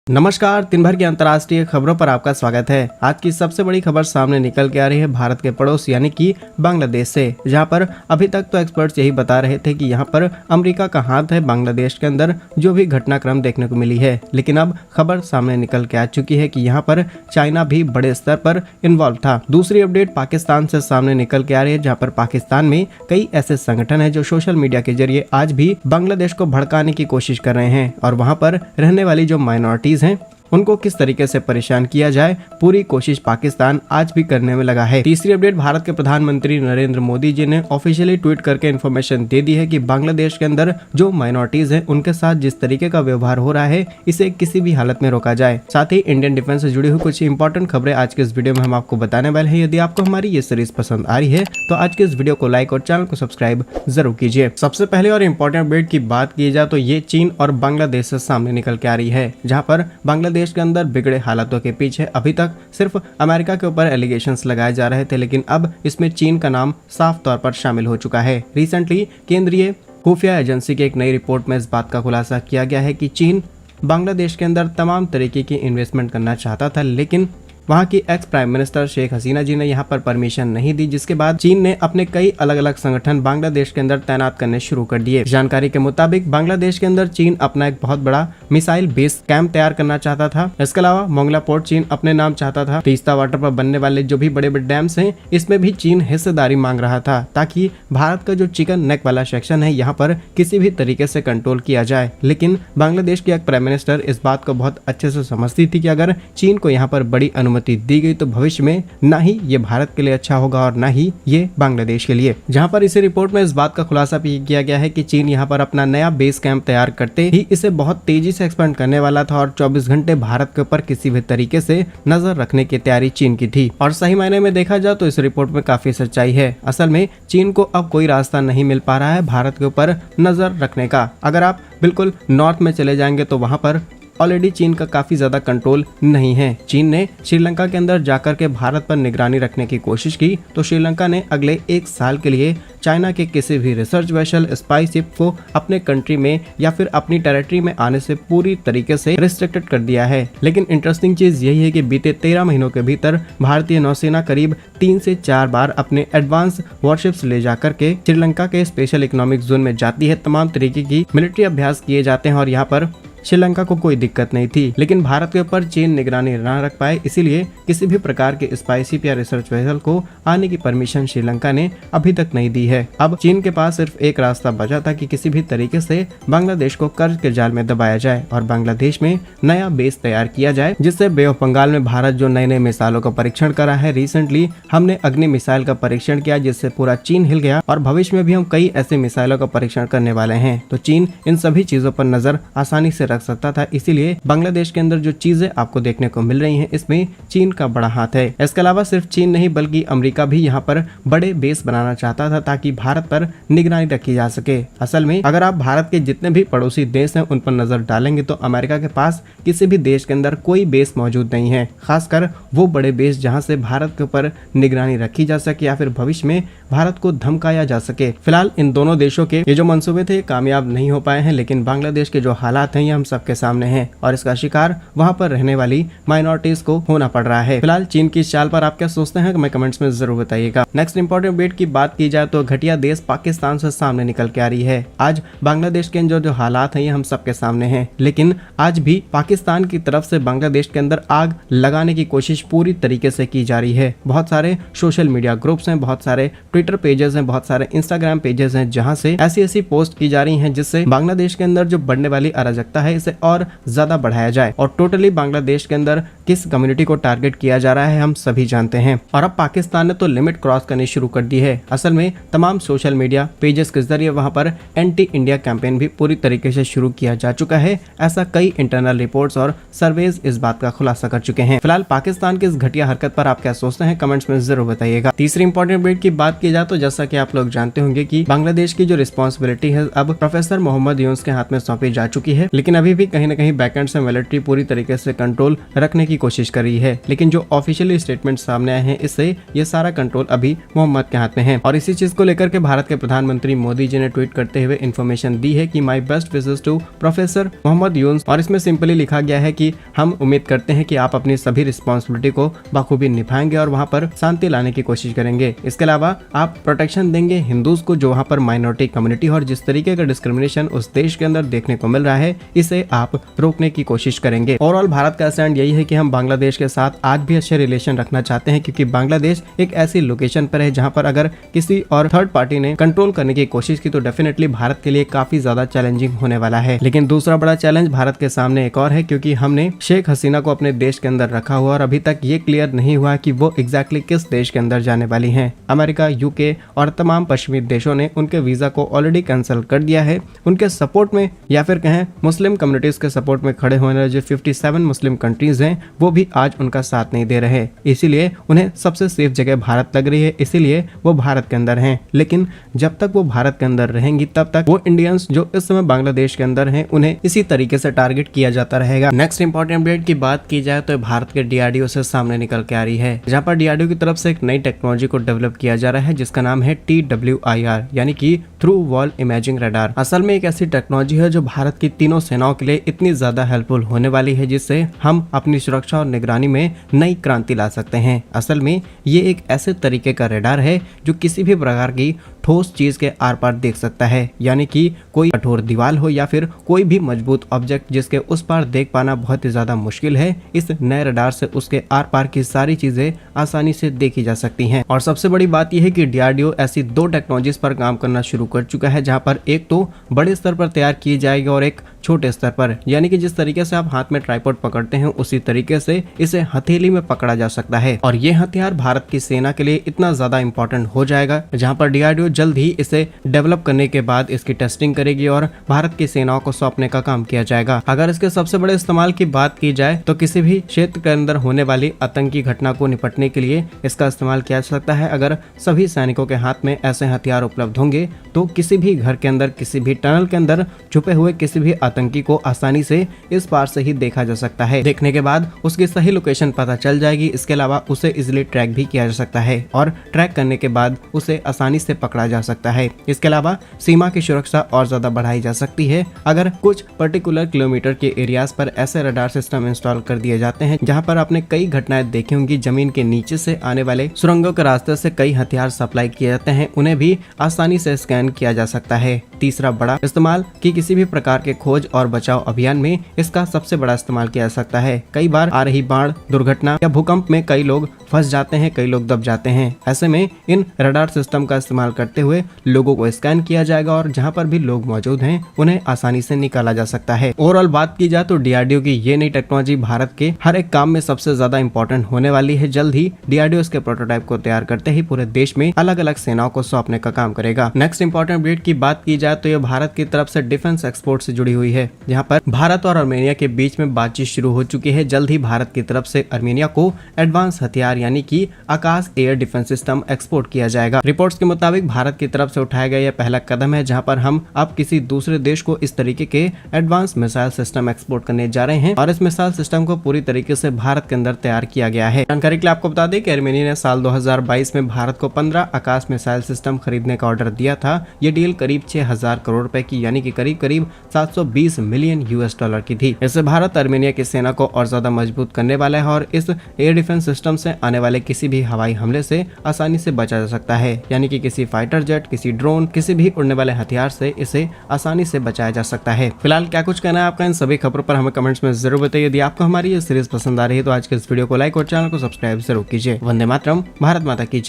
नमस्कार। दिन भर की अंतर्राष्ट्रीय खबरों पर आपका स्वागत है। आज की सबसे बड़ी खबर सामने निकल के आ रही है भारत के पड़ोस यानी कि बांग्लादेश से, जहां पर अभी तक तो एक्सपर्ट्स यही बता रहे थे कि यहां पर अमेरिका का हाथ है बांग्लादेश के अंदर जो भी घटनाक्रम देखने को मिली है। लेकिन अब खबर सामने निकल के आ चुकी है कि यहां पर चाइना भी बड़े स्तर पर इन्वॉल्व था। दूसरी अपडेट पाकिस्तान से सामने निकल के आ रही है, जहाँ पर पाकिस्तान में कई ऐसे संगठन है जो सोशल मीडिया के जरिए आज भी बांग्लादेश को भड़काने की कोशिश कर रहे हैं और वहां पर रहने वाली जो माइनॉरिटीज हैं उनको किस तरीके से परेशान किया जाए, पूरी कोशिश पाकिस्तान आज भी करने में लगा है। तीसरी अपडेट भारत के प्रधानमंत्री नरेंद्र मोदी जी ने ऑफिशियली ट्वीट करके इन्फॉर्मेशन दे दी है कि बांग्लादेश के अंदर जो माइनॉरिटीज हैं उनके साथ जिस तरीके का व्यवहार हो रहा है इसे किसी भी हालत में रोका जाए। साथ ही इंडियन डिफेंस से जुड़ी हुई कुछ इंपॉर्टेंट खबरें आज के इस वीडियो में हम आपको बताने वाले हैं। यदि आपको हमारी ये सीरीज पसंद आ रही है तो आज के इस वीडियो को लाइक और चैनल को सब्सक्राइब जरूर कीजिए। सबसे पहले और इम्पोर्टेंट अपडेट की बात की जाए तो ये चीन और बांग्लादेश से सामने निकल के आ रही है, जहाँ पर बांग्लादेश के अंदर बिगड़े हालातों के पीछे अभी तक सिर्फ अमेरिका के ऊपर एलिगेशंस लगाए जा रहे थे, लेकिन अब इसमें चीन का नाम साफ तौर पर शामिल हो चुका है। रिसेंटली केंद्रीय खुफिया एजेंसी की एक नई रिपोर्ट में इस बात का खुलासा किया गया है कि चीन बांग्लादेश के अंदर तमाम तरीके की इन्वेस्टमेंट करना चाहता था, लेकिन वहां की ex prime minister Sheikh Hasina जी ने यहां पर परमिशन नहीं दी, जिसके बाद चीन ने अपने कई अलग अलग संगठन बांग्लादेश के अंदर तैनात करने शुरू कर दिए। जानकारी के मुताबिक बांग्लादेश के अंदर चीन अपना एक बहुत बड़ा मिसाइल बेस कैंप तैयार करना चाहता था। इसके अलावा मोंगला पोर्ट चीन अपने नाम चाहता था। तीस्ता वाटर पर बनने वाले जो भी बड़े बड़े डैम्स हैं इसमें भी चीन हिस्सेदारी मांग रहा था, ताकि भारत का जो चिकन नेक वाला सेक्शन है यहाँ पर किसी भी तरीके से कंट्रोल किया जाए। लेकिन बांग्लादेश की एक प्राइम मिनिस्टर इस बात को बहुत अच्छे से समझती थी कि अगर चीन को यहाँ पर बड़ी अनुमति दी गई तो भविष्य में ना ही ये भारत के लिए अच्छा होगा और ना ही ये बांग्लादेश के लिए। जहां पर इसी रिपोर्ट में इस बात का खुलासा भी किया गया है कि चीन यहां पर अपना नया बेस कैंप तैयार करते ही इसे बहुत तेजी से एक्सपेंड करने वाला था और 24 घंटे भारत के ऊपर किसी भी तरीके से नजर रखने की तैयारी चीन की थी। और सही मायने में देखा जाए तो इस रिपोर्ट में काफी सच्चाई है। असल में चीन को अब कोई रास्ता नहीं मिल पा रहा है भारत के ऊपर नजर रखने का। अगर आप बिल्कुल नॉर्थ में चले जाएंगे तो वहां पर ऑलरेडी चीन का काफी ज्यादा कंट्रोल नहीं है। चीन ने श्रीलंका के अंदर जाकर के भारत पर निगरानी रखने की कोशिश की तो श्रीलंका ने अगले 1 साल के लिए चाइना के किसी भी रिसर्च वेसल स्पाई शिप को अपने कंट्री में या फिर अपनी टेरिटरी में आने से पूरी तरीके से रिस्ट्रिक्टेड कर दिया है। लेकिन इंटरेस्टिंग चीज यही है कि बीते 13 महीनों के भीतर भारतीय नौसेना करीब 3 से 4 बार अपने एडवांस वॉरशिप्स ले जाकर के श्रीलंका के स्पेशल इकोनॉमिक जोन में जाती है। तमाम तरीके की मिलिट्री अभ्यास किए जाते हैं और यहाँ पर श्रीलंका को कोई दिक्कत नहीं थी, लेकिन भारत के ऊपर चीन निगरानी न रख पाए, इसीलिए किसी भी प्रकार के स्पाई शिप या रिसर्च वेसल को आने की परमिशन श्रीलंका ने अभी तक नहीं दी है। अब चीन के पास सिर्फ एक रास्ता बचा था कि किसी भी तरीके से बांग्लादेश को कर्ज के जाल में दबाया जाए और बांग्लादेश में नया बेस तैयार किया जाए, जिससे बे ऑफ बंगाल में भारत जो नए नए मिसाइलों का परीक्षण करा है। रिसेंटली हमने अग्नि मिसाइल का परीक्षण किया जिससे पूरा चीन हिल गया और भविष्य में भी हम कई ऐसे मिसाइलों का परीक्षण करने वाले हैं। तो चीन इन सभी चीजों पर नजर आसानी से रख सकता था, इसीलिए बांग्लादेश के अंदर जो चीजें आपको देखने को मिल रही हैं इसमें चीन का बड़ा हाथ है। इसके अलावा सिर्फ चीन नहीं बल्कि अमेरिका भी यहाँ पर बड़े बेस बनाना चाहता था ताकि भारत पर निगरानी रखी जा सके। असल में अगर आप भारत के जितने भी पड़ोसी देश हैं उन पर नजर डालेंगे तो अमेरिका के पास किसी भी देश के अंदर कोई बेस मौजूद नहीं है, खासकर वो बड़े बेस जहाँ से भारत के ऊपर निगरानी रखी जा सके या फिर भविष्य में भारत को धमकाया जा सके। फिलहाल इन दोनों देशों के ये जो मंसूबे थे कामयाब नहीं हो पाए हैं, लेकिन बांग्लादेश के जो हालात हैं ये हम सबके सामने हैं और इसका शिकार वहां पर रहने वाली माइनॉरिटीज को होना पड़ रहा है। फिलहाल चीन की इस चाल पर आप क्या सोचते हैं हमें कमेंट्स में जरूर बताइएगा। नेक्स्ट इंपॉर्टेंट अपडेट की बात की जाए तो घटिया देश पाकिस्तान से सामने निकल के आ रही है। आज बांग्लादेश के जो हालात हैं ये हम सबके सामने हैं, लेकिन आज भी पाकिस्तान की तरफ से बांग्लादेश के अंदर आग लगाने की कोशिश पूरी तरीके से की जा रही है। बहुत सारे सोशल मीडिया ग्रुप्स हैं, बहुत सारे ट्विटर पेजेस हैं, बहुत सारे इंस्टाग्राम पेजेस हैं जहां से ऐसी पोस्ट की जा रही हैं जिससे बांग्लादेश के अंदर जो बढ़ने वाली अराजकता है इसे और ज्यादा बढ़ाया जाए। और टोटली बांग्लादेश के अंदर किस कम्युनिटी को टारगेट किया जा रहा है हम सभी जानते हैं। और अब पाकिस्तान ने तो लिमिट क्रॉस करनी शुरू कर दी है। असल में तमाम सोशल मीडिया पेजेस के जरिए वहां पर एंटी इंडिया कैंपेन भी पूरी तरीके से शुरू किया जा चुका है। ऐसा कई इंटरनल रिपोर्ट्स और सर्वेज इस बात का खुलासा कर चुके हैं। फिलहाल पाकिस्तान की इस घटिया हरकत पर आप क्या सोचते हैं कमेंट्स में जरूर बताइएगा। तीसरी इंपॉर्टेंट अपडेट की बात की जाए तो जैसा कि आप लोग जानते होंगे कि बांग्लादेश की जो रिस्पॉन्सिबिलिटी है अब प्रोफेसर मोहम्मद यूनुस के हाथ में सौंपी जा चुकी है, लेकिन अभी भी कहीं न कहीं बैकएंड से मिलिट्री पूरी तरीके से कंट्रोल रखने की कोशिश कर रही है, लेकिन जो ऑफिशियली स्टेटमेंट सामने आए हैं इससे ये सारा कंट्रोल अभी मोहम्मद के हाथ में है। और इसी चीज को लेकर के भारत के प्रधानमंत्री मोदी जी ने ट्वीट करते हुए इन्फॉर्मेशन दी है कि my best wishes to professor Muhammad Yunus, और इसमें सिंपली लिखा गया है कि हम उम्मीद करते हैं कि आप अपनी सभी रिस्पॉन्सिबिलिटी को बखूबी निभाएंगे और वहाँ पर शांति लाने की कोशिश करेंगे। इसके अलावा आप प्रोटेक्शन देंगे हिंदूज को जो वहाँ पर माइनॉरिटी कम्युनिटी और जिस तरीके का डिस्क्रिमिनेशन उस देश के अंदर देखने को मिल रहा है इसे आप रोकने की कोशिश करेंगे। ओवरऑल भारत का स्टैंड यही है कि हम बांग्लादेश के साथ आज भी अच्छे रिलेशन रखना चाहते हैं, क्योंकि बांग्लादेश एक ऐसी लोकेशन पर है जहाँ पर अगर किसी और थर्ड पार्टी ने कंट्रोल करने की कोशिश की तो डेफिनेटली भारत के लिए काफी ज्यादा चैलेंजिंग होने वाला है। लेकिन दूसरा बड़ा चैलेंज भारत के सामने एक और है, क्योंकि हमने शेख हसीना को अपने देश के अंदर रखा हुआ और अभी तक ये क्लियर नहीं हुआ कि वो एग्जैक्टली किस देश के अंदर जाने वाली हैं। अमेरिका, यूके और तमाम पश्चिमी देशों ने उनके वीजा को ऑलरेडी कैंसिल कर दिया है। उनके सपोर्ट में या फिर कहें मुस्लिम कम्युनिटीज के सपोर्ट में खड़े होने वाले जो 57 मुस्लिम कंट्रीज हैं वो भी आज उनका साथ नहीं दे रहे, इसीलिए उन्हें सबसे सेफ जगह भारत लग रही है, इसीलिए वो भारत के अंदर हैं। लेकिन जब तक वो भारत के अंदर रहेंगी तब तक वो इंडियंस जो इस समय बांग्लादेश के अंदर हैं उन्हें इसी तरीके से टारगेट किया जाता रहेगा। नेक्स्ट इंपॉर्टेंट अपडेट की बात की जाए तो भारत के DRDO से सामने निकल के आ रही है, जहाँ पर DRDO की तरफ से एक नई टेक्नोलॉजी को डेवलप किया जा रहा है जिसका नाम है TWIR यानी कि थ्रू वॉल इमेजिंग रडार। असल में एक ऐसी टेक्नोलॉजी है जो भारत की तीनों सेनाओं के लिए इतनी ज्यादा हेल्पफुल होने वाली है जिससे हम अपनी सुरक्षा और निगरानी में नई क्रांति ला सकते हैं। असल में ये एक ऐसे तरीके का रडार है जो किसी भी प्रकार की ठोस चीज के आर पार देख सकता है, यानी कि कोई कठोर दीवार हो या फिर कोई भी मजबूत ऑब्जेक्ट जिसके उस पार देख पाना बहुत ही ज्यादा मुश्किल है, इस नए रडार से उसके आर पार की सारी चीजें आसानी से देखी जा सकती हैं। और सबसे बड़ी बात यह है कि DRDO ऐसी दो टेक्नोलॉजीज पर काम करना शुरू कर चुका है, जहां पर एक तो बड़े स्तर पर तैयार की जाएगी और एक छोटे स्तर पर, यानी कि जिस तरीके से आप हाथ में ट्राइपॉड पकड़ते हैं उसी तरीके से इसे हथेली में पकड़ा जा सकता है। और ये हथियार भारत की सेना के लिए इतना ज्यादा इंपॉर्टेंट हो जाएगा, जहां पर DRDO जल्द ही इसे डेवलप करने के बाद इसकी टेस्टिंग करेगी और भारत की सेनाओं को सौंपने का काम किया जाएगा। अगर इसके सबसे बड़े इस्तेमाल की बात की जाए तो किसी भी क्षेत्र के अंदर होने वाली आतंकी घटना को निपटने के लिए इसका इस्तेमाल किया जा सकता है। अगर सभी सैनिकों के हाथ में ऐसे हथियार उपलब्ध होंगे तो किसी भी घर के अंदर, किसी भी टनल के अंदर छुपे हुए किसी भी आतंकी को आसानी से इस पार से ही देखा जा सकता है। देखने के बाद उसकी सही लोकेशन पता चल जाएगी। इसके अलावा उसे इजिली ट्रैक भी किया जा सकता है और ट्रैक करने के बाद उसे आसानी से पकड़ा जा सकता है। इसके अलावा सीमा की सुरक्षा और ज्यादा बढ़ाई जा सकती है अगर कुछ पर्टिकुलर किलोमीटर के एरियाज पर ऐसे रडार सिस्टम इंस्टॉल कर दिए जाते हैं, जहां पर आपने कई घटनाएं देखी होंगी। जमीन के नीचे से आने वाले सुरंगों के रास्ते से कई हथियार सप्लाई किए जाते हैं, उन्हें भी आसानी से स्कैन किया जा सकता है। तीसरा बड़ा इस्तेमाल कि किसी भी प्रकार के खोज और बचाव अभियान में इसका सबसे बड़ा इस्तेमाल किया जा सकता है। कई बार आ रही बाढ़, दुर्घटना या भूकंप में कई लोग फंस जाते हैं, कई लोग दब जाते हैं। ऐसे में इन रडार सिस्टम का इस्तेमाल करते हुए लोगों को स्कैन किया जाएगा और जहां पर भी लोग मौजूद हैं उन्हें आसानी से निकाला जा सकता है। ओवरऑल बात की जाए तो DRDO की ये नई टेक्नोलॉजी भारत के हर एक काम में सबसे ज्यादा इंपॉर्टेंट होने वाली है। जल्द ही DRDO इसके प्रोटोटाइप को तैयार करते ही पूरे देश में अलग अलग सेनाओं को सौंपने का काम करेगा। नेक्स्ट इंपॉर्टेंट अपडेट की बात की जाए तो ये भारत की तरफ से डिफेंस एक्सपोर्ट से जुड़ी हुई है, जहां पर भारत और आर्मेनिया के बीच में बातचीत शुरू हो चुकी है। जल्द ही भारत की तरफ से आर्मेनिया को एडवांस हथियार यानी कि आकाश एयर डिफेंस सिस्टम एक्सपोर्ट किया जाएगा। रिपोर्ट्स के मुताबिक भारत की तरफ से उठाया गया यह पहला कदम है, जहां पर हम अब किसी दूसरे देश को इस तरीके के एडवांस मिसाइल सिस्टम एक्सपोर्ट करने जा रहे हैं और इस मिसाइल सिस्टम को पूरी तरीके से भारत के अंदर तैयार किया गया है। जानकारी के लिए आपको बता दें कि आर्मेनिया ने साल 2022 में भारत को 15 आकाश मिसाइल सिस्टम खरीदने का ऑर्डर दिया था। ये डील करीब 6000 करोड़ रुपए की यानी कि करीब 720 मिलियन $US की थी। इससे भारत आर्मेनिया की सेना को और ज्यादा मजबूत करने वाला है और इस एयर डिफेंस सिस्टम से आने वाले किसी भी हवाई हमले से आसानी से बचा जा सकता है, यानी कि किसी फाइटर जेट, किसी ड्रोन, किसी भी उड़ने वाले हथियार से इसे आसानी से बचाया जा सकता है। फिलहाल क्या कुछ कहना है आपका इन सभी खबरों पर हमें कमेंट्स में जरूर बताइए। यदि आपको हमारी ये सीरीज पसंद आ रही है तो आज के इस वीडियो को लाइक और चैनल को सब्सक्राइब जरूर कीजिए। वंदे मातरम, भारत माता की जय।